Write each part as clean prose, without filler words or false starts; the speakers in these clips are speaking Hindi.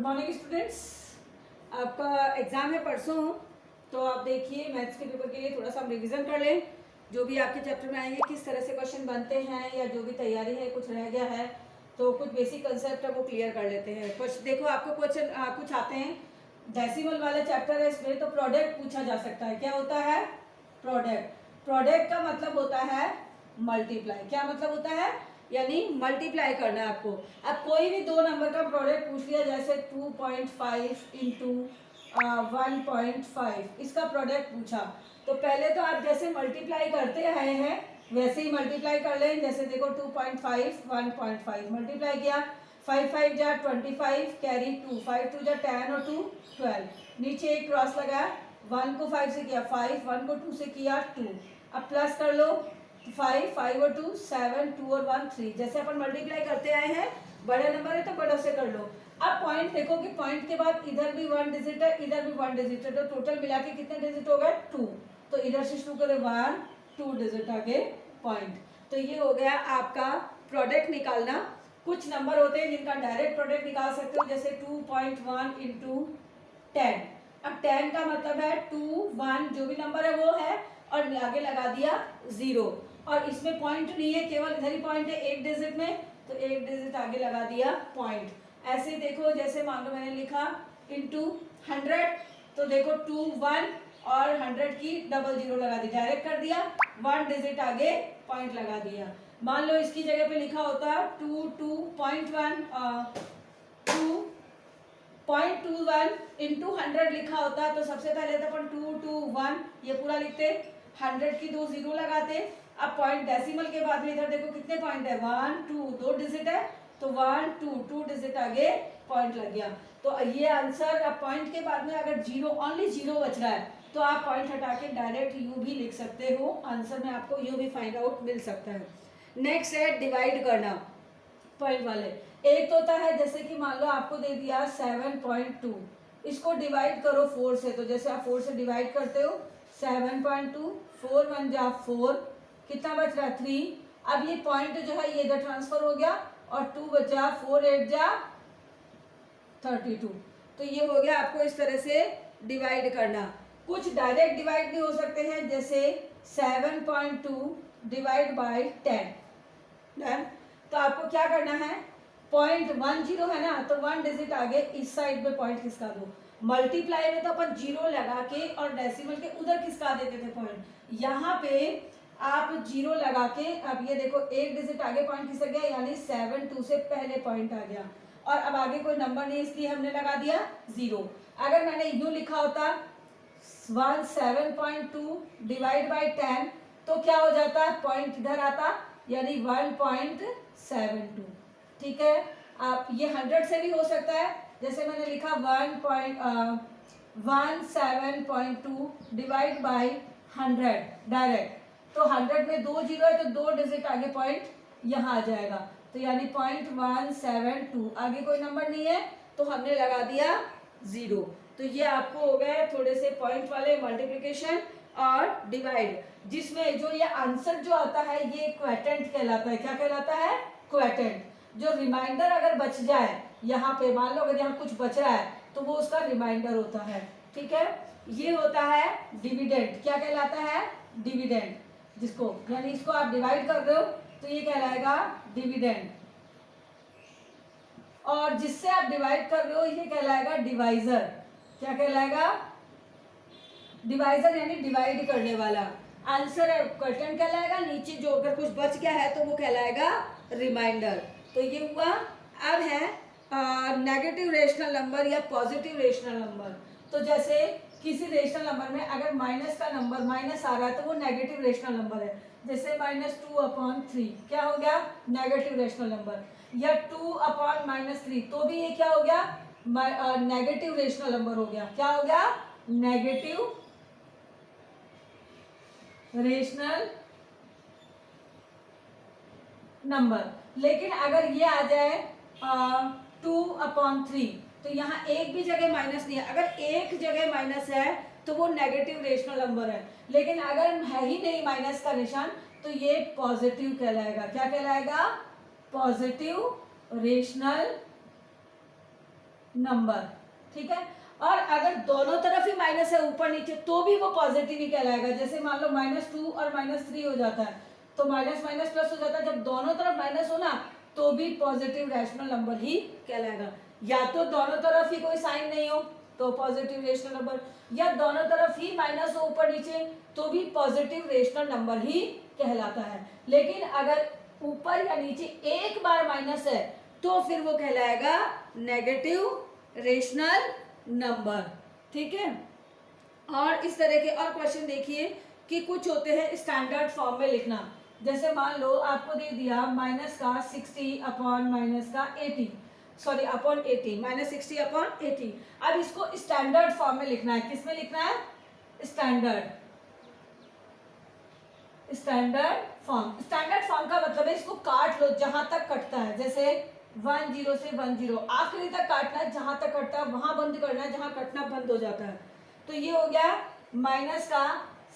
मॉर्निंग स्टूडेंट्स, आपका एग्ज़ाम है परसों। तो आप देखिए मैथ्स के पेपर के लिए थोड़ा सा हम रिवीजन कर लें। जो भी आपके चैप्टर में आएंगे किस तरह से क्वेश्चन बनते हैं या जो भी तैयारी है कुछ रह गया है तो कुछ बेसिक कंसेप्ट है वो क्लियर कर लेते हैं। कुछ देखो आपको क्वेश्चन कुछ आते हैं डेसिमल वाला चैप्टर है इसमें, तो प्रोडक्ट पूछा जा सकता है। क्या होता है? प्रोडक्ट। प्रोडक्ट का मतलब होता है मल्टीप्लाई। क्या मतलब होता है? यानी मल्टीप्लाई करना है आपको। अब कोई भी दो नंबर का प्रोडक्ट पूछ लिया, जैसे 2.5 इंटू 1.5, इसका प्रोडक्ट पूछा तो पहले तो आप जैसे मल्टीप्लाई करते आए हैं वैसे ही मल्टीप्लाई कर लें। जैसे देखो 2.5 1.5 मल्टीप्लाई किया, 5 5 जा 25 कैरी 2, 5 2 जा 10 और 2 12, नीचे एक क्रॉस लगा, 1 को 5 से किया 5, 1 को 2 से किया 2। अब प्लस कर लो, 5 5 और 2 7, 2 और 1 3। जैसे अपन मल्टीप्लाई करते आए हैं, बड़े नंबर है तो बड़ों से कर लो। अब पॉइंट देखो कि पॉइंट के बाद इधर भी 1 डिजिट है इधर भी 1 डिजिट है, तो टोटल मिला के कितने डिजिट हो गए? 2। तो इधर से शुरू करें 1 2 डिजिट आगे पॉइंट। तो ये हो गया आपका प्रोडक्ट निकालना। कुछ नंबर होते हैं जिनका डायरेक्ट प्रोडक्ट निकाल सकते हो, जैसे 2.1 इंटू 10। अब 10 का मतलब है 2 1 जो भी नंबर है वो है और आगे लगा दिया 0, और इसमें पॉइंट नहीं है, केवल इधर ही पॉइंट है एक डिजिट में, तो एक डिजिट आगे लगा दिया पॉइंट। ऐसे देखो जैसे मान लो मैंने लिखा इंटू 100, तो देखो 2 1 और 100 की डबल 0 लगा दी, डायरेक्ट कर दिया, 1 डिजिट आगे पॉइंट लगा दिया। मान लो इसकी जगह पे लिखा होता 2 2.1 2.21 इंटू 100 लिखा होता, तो सबसे पहले तो अपन 2 2 1 ये पूरा लिखते, 100 की 2 0 लगाते। अब पॉइंट डेसिमल के बाद में इधर देखो कितने पॉइंट है, 1 2 दो डिजिट है, तो 1 2 2 डिजिट आगे पॉइंट लग गया। तो ये आंसर। अब पॉइंट के बाद में अगर जीरो ओनली जीरो बच रहा है तो आप पॉइंट हटा के डायरेक्ट यू भी लिख सकते हो, आंसर में आपको यू भी फाइंड आउट मिल सकता है। नेक्स्ट है डिवाइड करना पॉइंट वाले। एक तो होता है जैसे कि मान लो आपको दे दिया 7.2, इसको डिवाइड करो 4 से, तो जैसे आप 4 से डिवाइड करते हो 7.2, 4 1 जा 4, कितना बच रहा है 3। अब ये पॉइंट जो है ये इधर ट्रांसफर हो गया और 2 बचा, 4 8 जा 32। तो ये हो गया आपको इस तरह से डिवाइड करना। कुछ डायरेक्ट डिवाइड भी हो सकते हैं, जैसे 7.2 डिवाइड बाई 10। डन। तो आपको क्या करना है, 0.10 है ना, तो 1 डिजिट आगे इस साइड में पॉइंट खिसका दो। मल्टीप्लाई में तो अपन जीरो लगा के और डेसिमल के उधर खिसका देते थे पॉइंट, यहाँ पे आप जीरो लगा के, अब ये देखो एक डिजिट आगे पॉइंट खिसक गया, यानी 7 2 से पहले पॉइंट आ गया, और अब आगे कोई नंबर नहीं इसलिए हमने लगा दिया 0। अगर मैंने यूं लिखा होता 7.2 डिवाइड बाई 10, तो क्या हो जाता है, पॉइंट इधर आता, यानी 1.72। ठीक है। आप ये 100 से भी हो सकता है, जैसे मैंने लिखा 1.17.2 डिवाइड बाई 100 डायरेक्ट, तो 100 में 2 जीरो है तो 2 डिजिट आगे पॉइंट यहाँ आ जाएगा, तो यानी 0.172, आगे कोई नंबर नहीं है तो हमने लगा दिया 0। तो ये आपको हो गए थोड़े से पॉइंट वाले मल्टीप्लिकेशन और डिवाइड, जिसमें जो ये आंसर जो आता है ये क्वेटेंट कहलाता है। क्या कहलाता है? क्वेटेंट। जो रिमाइंडर अगर बच जाए यहाँ पे, मान लो अगर यहाँ कुछ बच रहा है तो वो उसका रिमाइंडर होता है। ठीक है। ये होता है डिविडेंड। क्या कहलाता है? डिविडेंड। जिसको यानी इसको आप डिवाइड कर रहे हो तो ये कहलाएगा डिविडेंड, और जिससे आप डिवाइड कर रहे हो ये कहलाएगा डिवाइजर। क्या कहलाएगा? डिवाइजर, यानी डिवाइड करने वाला। आंसर क्वेश्चन कहलाएगा, नीचे जो अगर कुछ बच गया है तो वो कहलाएगा रिमाइंडर। तो ये हुआ। अब है नेगेटिव रेशनल नंबर या पॉजिटिव रेशनल नंबर। तो जैसे किसी रेशनल नंबर में अगर माइनस का नंबर माइनस आ रहा है तो वो नेगेटिव रेशनल नंबर है, जैसे -2/3 क्या हो गया? Negative rational number. या 2/-3 तो भी ये क्या हो गया? नेगेटिव रेशनल नंबर हो गया। क्या हो गया? Negative rational number. लेकिन अगर ये आ जाए 2/3, तो यहाँ एक भी जगह माइनस नहीं है। अगर एक जगह माइनस है तो वो नेगेटिव रेशनल नंबर है, लेकिन अगर है ही नहीं माइनस का निशान तो ये पॉजिटिव कहलाएगा। क्या कहलाएगा? पॉजिटिव रेशनल नंबर, ठीक है। और अगर दोनों तरफ ही माइनस है ऊपर नीचे तो भी वो पॉजिटिव ही कहलाएगा। जैसे मान लो -2 और -3 हो जाता है तो माइनस माइनस प्लस हो जाता है। जब दोनों तरफ माइनस हो ना तो भी पॉजिटिव रैशनल नंबर ही कहलाएगा। या तो दोनों तरफ ही कोई साइन नहीं हो तो पॉजिटिव रेशनल नंबर, या दोनों तरफ ही माइनस हो ऊपर नीचे तो भी पॉजिटिव रेशनल नंबर ही कहलाता है। लेकिन अगर ऊपर या नीचे एक बार माइनस है तो फिर वो कहलाएगा नेगेटिव रेशनल नंबर, ठीक है। और इस तरह के और क्वेश्चन देखिए कि कुछ होते हैं स्टैंडर्ड फॉर्म में लिखना। जैसे मान लो आपको दे दिया माइनस का 60 अपॉन माइनस का 80, सॉरी अपॉन 80, -60 अपॉन 80। अब इसको स्टैंडर्ड फॉर्म में लिखना है। किस में लिखना है? स्टैंडर्ड स्टैंडर्ड फॉर्म का मतलब है इसको काट लो जहां तक कटता है। जैसे 10 से 10 आखिरी तक काटना है, जहां तक कटता है वहां बंद करना है, जहां कटना बंद हो जाता है। तो ये हो गया माइनस का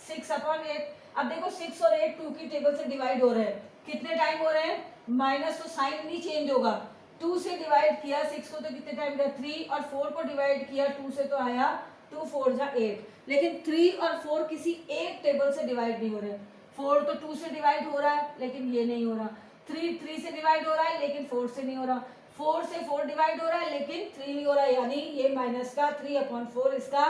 6 अपॉन 8। अब देखो 6 और 8 2 की टेबल से डिवाइड हो रहे हैं। कितने टाइम हो रहे हैं? माइनस तो साइन नहीं चेंज होगा। 2 से डिवाइड किया 6 को तो कितने टाइम गया 3, और 4 को डिवाइड किया 2 से तो आया 2 4 जा 8। लेकिन 3 और 4 किसी एक टेबल से डिवाइड नहीं हो रहे। 4 तो 2 से डिवाइड हो रहा है लेकिन ये नहीं हो रहा। 3 से डिवाइड हो रहा है लेकिन 4 से नहीं हो रहा। 4 से 4 डिवाइड हो रहा है लेकिन 3 नहीं हो रहा। यानी ये माइनस का 3 अपॉन 4 इसका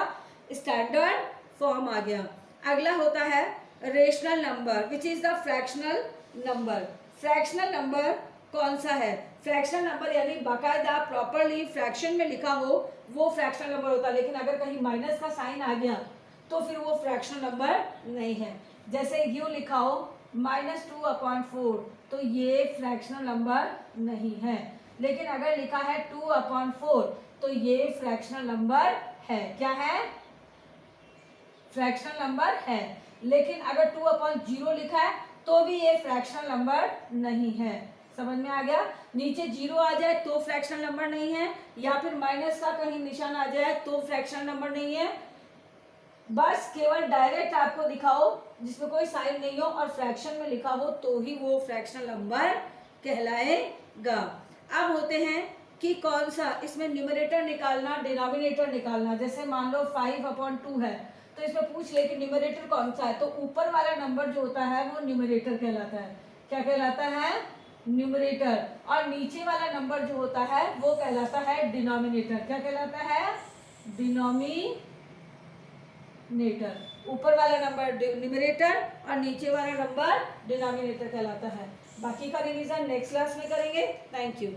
स्टैंडर्ड फॉर्म आ गया। अगला होता है rational number which is the fractional number. Fractional number कौन सा है? फ्रैक्शनल नंबर यानी बाकायदा प्रॉपरली फ्रैक्शन में लिखा हो वो फ्रैक्शनल नंबर होता है। लेकिन अगर कहीं माइनस का साइन आ गया तो फिर वो फ्रैक्शनल नंबर नहीं है। जैसे यूं लिखा हो -2 अपॉन 4 तो ये फ्रैक्शनल नंबर नहीं है। लेकिन अगर लिखा है 2 अपॉन 4 तो ये फ्रैक्शनल नंबर है। क्या है? फ्रैक्शनल नंबर है। लेकिन अगर 2 अपॉन 0 लिखा है तो भी ये फ्रैक्शनल नंबर नहीं है। समझ में आ गया? नीचे 0 आ जाए तो फ्रैक्शनल नंबर नहीं है, या फिर माइनस का कहीं निशान आ जाए तो फ्रैक्शनल नंबर नहीं है। बस केवल डायरेक्ट आपको दिखाओ जिसमें कोई साइन नहीं हो और फ्रैक्शन में लिखा हो तो ही वो फ्रैक्शनल नंबर कहलाएगा। अब होते हैं कि कौन सा इसमें न्यूमरेटर निकालना डिनोमिनेटर निकालना। जैसे मान लो 5 अपॉन 2 है तो इसमें पूछ ले कि न्यूमरेटर कौन सा है, तो ऊपर वाला नंबर जो होता है वो न्यूमरेटर कहलाता है। क्या कहलाता है? न्यूमरेटर। और नीचे वाला नंबर जो होता है वो कहलाता है डिनोमिनेटर। क्या कहलाता है? डिनोमिनेटर। ऊपर वाला नंबर न्यूमरेटर और नीचे वाला नंबर डिनोमिनेटर कहलाता है। बाकी का रिवीजन नेक्स्ट क्लास में करेंगे। Thank you.